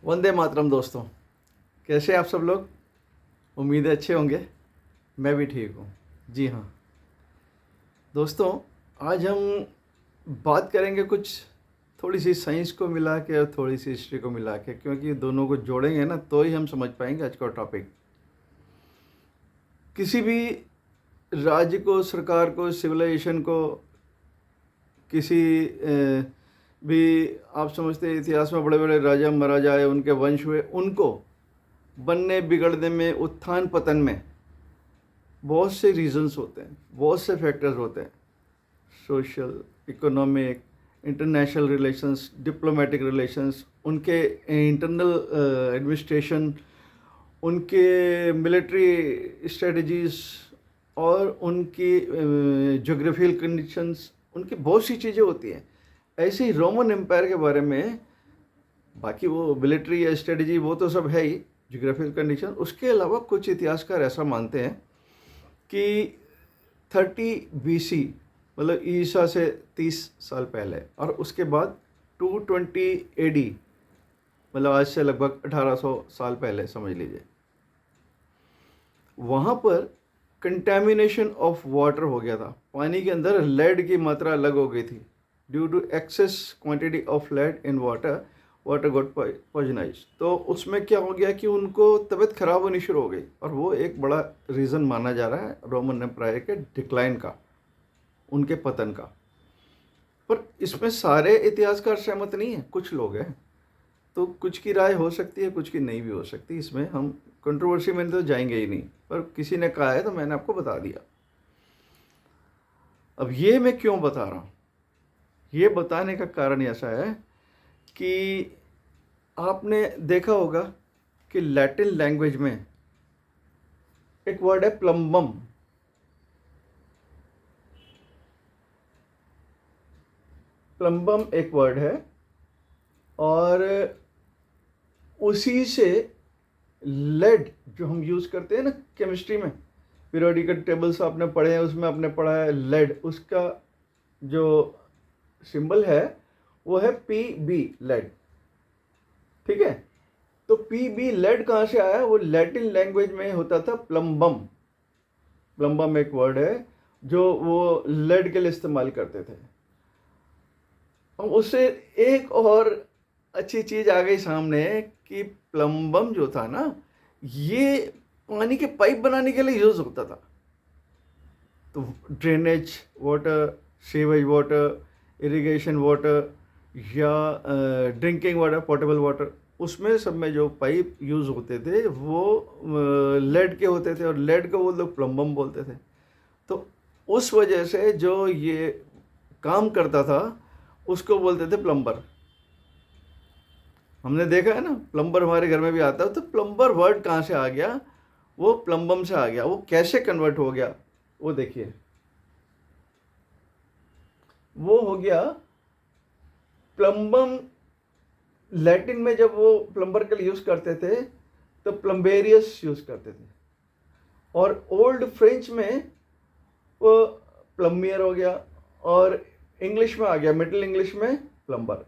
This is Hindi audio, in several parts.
वंदे मातरम दोस्तों, कैसे आप सब लोग। उम्मीद है अच्छे होंगे। मैं भी ठीक हूँ। जी हाँ दोस्तों, आज हम बात करेंगे कुछ थोड़ी सी साइंस को मिला के और थोड़ी सी हिस्ट्री को मिला के, क्योंकि दोनों को जोड़ेंगे ना तो ही हम समझ पाएंगे आज का टॉपिक। किसी भी राज्य को, सरकार को, सिविलाइजेशन को, किसी भी आप समझते हैं इतिहास में बड़े बड़े राजा महाराजा आए, उनके वंश हुए, उनको बनने बिगड़ने में, उत्थान पतन में बहुत से रीजंस होते हैं, बहुत से फैक्टर्स होते हैं। Social, economic, international relations, diplomatic relations, उनके इंटरनल एडमिनिस्ट्रेशन, उनके मिलिट्री स्ट्रेटजीज और उनकी जोग्राफिकल कंडीशंस, उनकी बहुत सी चीज़ें होती हैं। ऐसे ही रोमन एम्पायर के बारे में, बाकी वो मिलिट्री या स्ट्रेटजी वो तो सब है ही, जोग्राफिकल कंडीशन, उसके अलावा कुछ इतिहासकार ऐसा मानते हैं कि 30 BC मतलब ईसा से 30 साल पहले, और उसके बाद 220 AD मतलब आज से लगभग 1800 साल पहले समझ लीजिए, वहाँ पर कंटेमिनेशन ऑफ वाटर हो गया था। पानी के अंदर लेड की मात्रा अलग हो गई थी। Due to excess quantity of lead in water, water got poisonize. तो उसमें क्या हो गया कि उनको तबीयत खराब होनी शुरू हो गई, और वो एक बड़ा रीज़न माना जा रहा है रोमन एम्पायर के डिक्लाइन का, उनके पतन का। पर इसमें सारे इतिहासकार सहमत नहीं है, कुछ लोग हैं। तो कुछ की राय हो सकती है, कुछ की नहीं भी हो सकती। इसमें हम कंट्रोवर्सी में तो जाएंगे ही नहीं, पर किसी ने कहा है तो मैंने आपको बता दिया। अब ये मैं क्यों बता रहा हूँ, ये बताने का कारण ऐसा है कि आपने देखा होगा कि लैटिन लैंग्वेज में एक वर्ड है प्लम्बम। प्लम्बम एक वर्ड है, और उसी से लेड जो हम यूज़ करते हैं ना केमिस्ट्री में, पीरियोडिकल टेबल्स आपने पढ़े हैं, उसमें आपने पढ़ा है लेड, उसका जो सिंबल है वो है PB, लेड। ठीक है, तो PB लेड कहाँ से आया? वो लैटिन लैंग्वेज में होता था प्लम्बम। प्लम्बम एक वर्ड है जो वो लेड के लिए इस्तेमाल करते थे। और उससे एक और अच्छी चीज़ आ गई सामने कि प्लम्बम जो था ना, ये पानी के पाइप बनाने के लिए यूज़ होता था। तो drainage water, sewage water, irrigation water, या ड्रिंकिंग वाटर, पोर्टेबल वाटर, उसमें सब में जो पाइप यूज़ होते थे वो लेड के होते थे, और लेड को वो लोग प्लम्बम बोलते थे। तो उस वजह से जो ये काम करता था उसको बोलते थे प्लम्बर। हमने देखा है ना, प्लम्बर हमारे घर में भी आता है। तो प्लम्बर वर्ड कहाँ से आ गया? वो प्लम्बम से आ गया। वो कैसे कन्वर्ट हो गया वो देखिए, वो हो गया प्लम्बम। लैटिन में जब वो प्लम्बर के लिए यूज़ करते थे तो प्लम्बेरियस यूज़ करते थे, और ओल्ड फ्रेंच में वो प्लम्बियर हो गया, और इंग्लिश में आ गया, मिडिल इंग्लिश में प्लम्बर।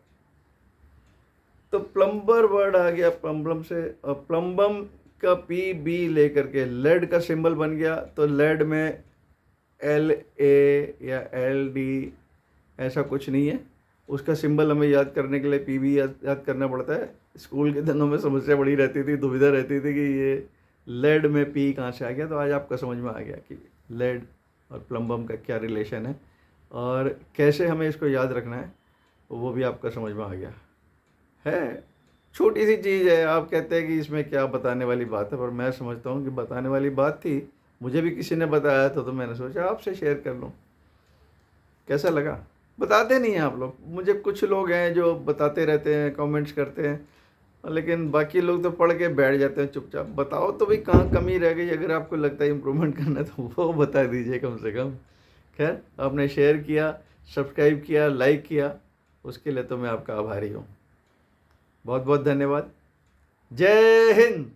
तो प्लम्बर वर्ड आ गया प्लम्बम से, और प्लम्बम का PB लेकर के लेड का सिंबल बन गया। तो लेड में LA या LD ऐसा कुछ नहीं है, उसका सिंबल हमें याद करने के लिए PB याद करना पड़ता है। स्कूल के दिनों में समस्या बड़ी रहती थी, दुविधा रहती थी कि ये लेड में P कहाँ से आ गया। तो आज आपका समझ में आ गया कि लेड और प्लम्बम का क्या रिलेशन है, और कैसे हमें इसको याद रखना है, वो भी आपका समझ में आ गया है। छोटी सी चीज़ है, आप कहते हैं कि इसमें क्या बताने वाली बात है, पर मैं समझता हूँ कि बताने वाली बात थी। मुझे भी किसी ने बताया था तो मैंने सोचा आपसे शेयर कर लूँ। कैसा लगा? बताते नहीं हैं आप लोग। मुझे कुछ लोग हैं जो बताते रहते हैं, कमेंट्स करते हैं, लेकिन बाकी लोग तो पढ़ के बैठ जाते हैं चुपचाप। बताओ तो भाई कहाँ कमी रह गई, अगर आपको लगता है इम्प्रूवमेंट करना तो वो बता दीजिए कम से कम। खैर, आपने शेयर किया, सब्सक्राइब किया, लाइक किया, उसके लिए तो मैं आपका आभारी हूँ। बहुत बहुत धन्यवाद। जय हिंद।